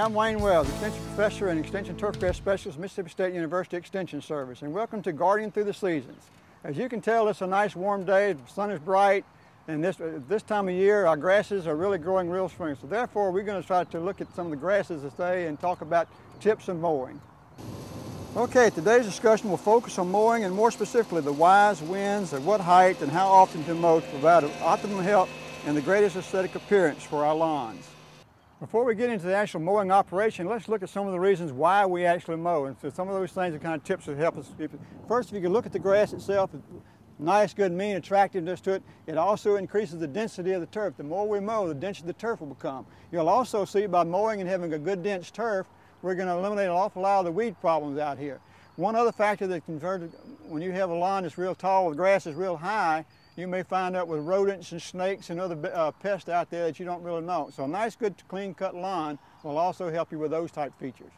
I'm Wayne Wells, Extension Professor and Extension Turfgrass Specialist, Mississippi State University Extension Service, and welcome to Gardening Through the Seasons. As you can tell, it's a nice warm day, the sun is bright, and this time of year our grasses are really growing real spring. So therefore we're going to try to look at some of the grasses today and talk about tips of mowing. Okay, today's discussion will focus on mowing and more specifically the whys, whens, at what height, and how often to mow to provide optimum health and the greatest aesthetic appearance for our lawns. Before we get into the actual mowing operation, let's look at some of the reasons why we actually mow. And so some of those things are kind of tips that help us. First, if you can look at the grass itself, nice, good, mean attractiveness to it. It also increases the density of the turf. The more we mow, the denser the turf will become. You'll also see by mowing and having a good dense turf, we're going to eliminate an awful lot of the weed problems out here. One other factor that converted, when you have a lawn that's real tall, the grass is real high, you may find out with rodents and snakes and other pests out there that you don't really know. So a nice, good, clean-cut lawn will also help you with those type features.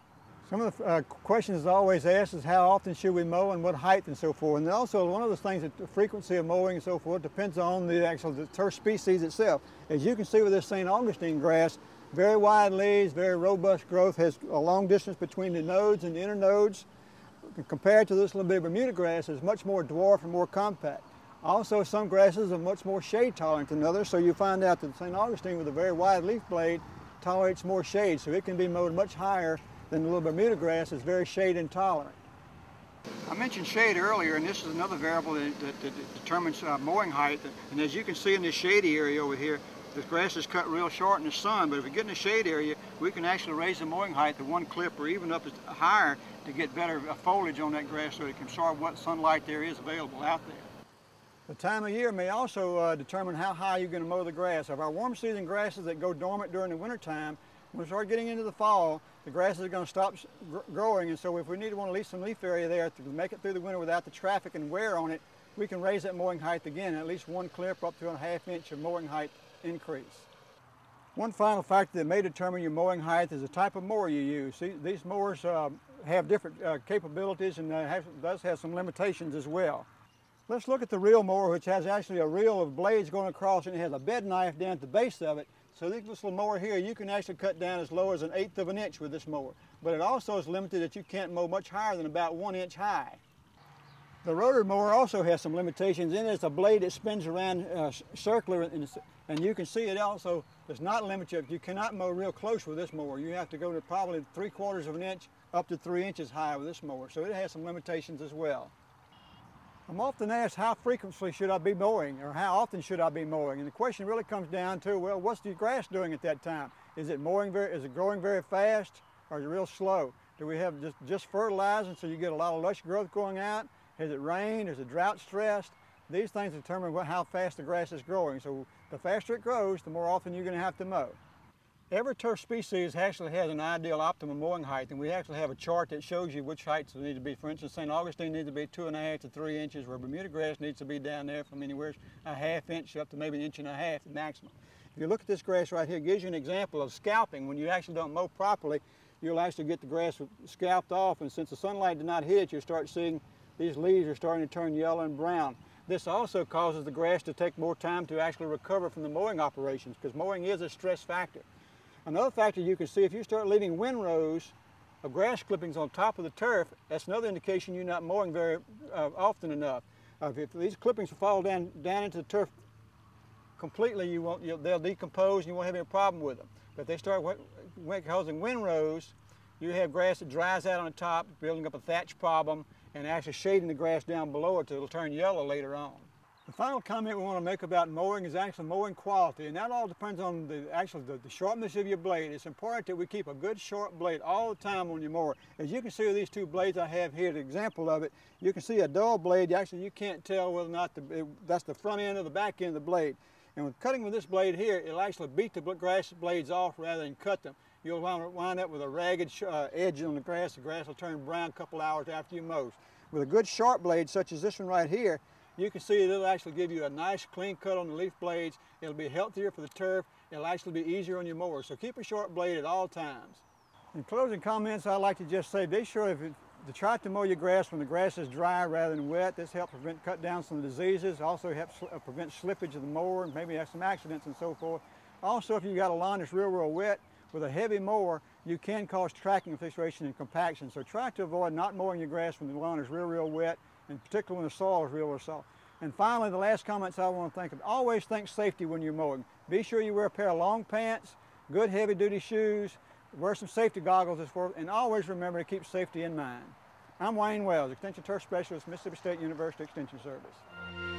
Some of the questions always asked is how often should we mow and what height and so forth. And also one of the things that the frequency of mowing and so forth depends on the turf species itself. As you can see with this St. Augustine grass, very wide leaves, very robust growth, has a long distance between the nodes and the inner nodes. Compared to this little bit of Bermuda grass, it's much more dwarf and more compact. Also, some grasses are much more shade tolerant than others, so you find out that St. Augustine with a very wide leaf blade tolerates more shade, so it can be mowed much higher than the little Bermuda grass is very shade intolerant. I mentioned shade earlier, and this is another variable that determines mowing height. And as you can see in this shady area over here, the grass is cut real short in the sun, but if we get in the shade area, we can actually raise the mowing height to one clip or even up higher to get better foliage on that grass so it can absorb what sunlight there is available out there. The time of year may also determine how high you're going to mow the grass. Of our warm season grasses that go dormant during the winter time, when we start getting into the fall, the grasses are going to stop growing, and so if we need to want to leave some leaf area there to make it through the winter without the traffic and wear on it, we can raise that mowing height again, at least one clip up to a ½ inch of mowing height increase. One final factor that may determine your mowing height is the type of mower you use. See, these mowers have different capabilities and does have some limitations as well. Let's look at the reel mower, which has actually a reel of blades going across and it has a bed knife down at the base of it. So this little mower here, you can actually cut down as low as 1/8 of an inch with this mower. But it also is limited that you can't mow much higher than about 1 inch high. The rotary mower also has some limitations in it. It's a blade that spins around circular, and you can see it also does not limit you. You cannot mow real close with this mower. You have to go to probably 3/4 of an inch up to 3 inches high with this mower. So it has some limitations as well. I'm often asked how frequently should I be mowing or how often should I be mowing, and the question really comes down to, well, what's the grass doing at that time? Is it growing very fast or is it real slow? Do we have just fertilizing so you get a lot of lush growth going out? Has it rained? Is it drought stressed? These things determine how fast the grass is growing. So the faster it grows, the more often you're going to have to mow. Every turf species actually has an ideal optimum mowing height, and we actually have a chart that shows you which heights they need to be. For instance, St. Augustine needs to be 2½ to 3 inches, where Bermuda grass needs to be down there from anywhere a ½ inch up to maybe 1½ inches maximum. If you look at this grass right here, it gives you an example of scalping. When you actually don't mow properly, you'll actually get the grass scalped off, and since the sunlight did not hit it, you'll start seeing these leaves are starting to turn yellow and brown. This also causes the grass to take more time to actually recover from the mowing operations, because mowing is a stress factor. Another factor you can see, if you start leaving windrows of grass clippings on top of the turf, that's another indication you're not mowing very often enough. If these clippings fall down into the turf completely, they'll decompose and you won't have any problem with them. But if they start causing windrows, you have grass that dries out on the top, building up a thatch problem, and actually shading the grass down below it till it'll turn yellow later on. The final comment we want to make about mowing is actually mowing quality, and that all depends on the sharpness of your blade. It's important that we keep a good sharp blade all the time on your mower. As you can see with these two blades I have here, the example of it, you can see a dull blade. Actually, you can't tell whether or not that's the front end or the back end of the blade. And with cutting with this blade here, it'll actually beat the grass blades off rather than cut them. You'll wind up with a ragged edge on the grass. The grass will turn brown a couple hours after you mow. With a good sharp blade, such as this one right here, you can see it'll actually give you a nice clean cut on the leaf blades. It'll be healthier for the turf. It'll actually be easier on your mower. So keep a sharp blade at all times. In closing comments, I'd like to just say, be sure to try to mow your grass when the grass is dry rather than wet. This helps cut down some diseases. Also helps prevent slippage of the mower and maybe have some accidents and so forth. Also, if you've got a lawn that's real wet, with a heavy mower, you can cause tracking fixation and compaction. So try to avoid not mowing your grass when the lawn is real wet, and particularly when the soil is real soft. And finally, the last comments I want to think of, always think safety when you're mowing. Be sure you wear a pair of long pants, good heavy-duty shoes, wear some safety goggles, and always remember to keep safety in mind. I'm Wayne Wells, Extension Turf Specialist, Mississippi State University Extension Service.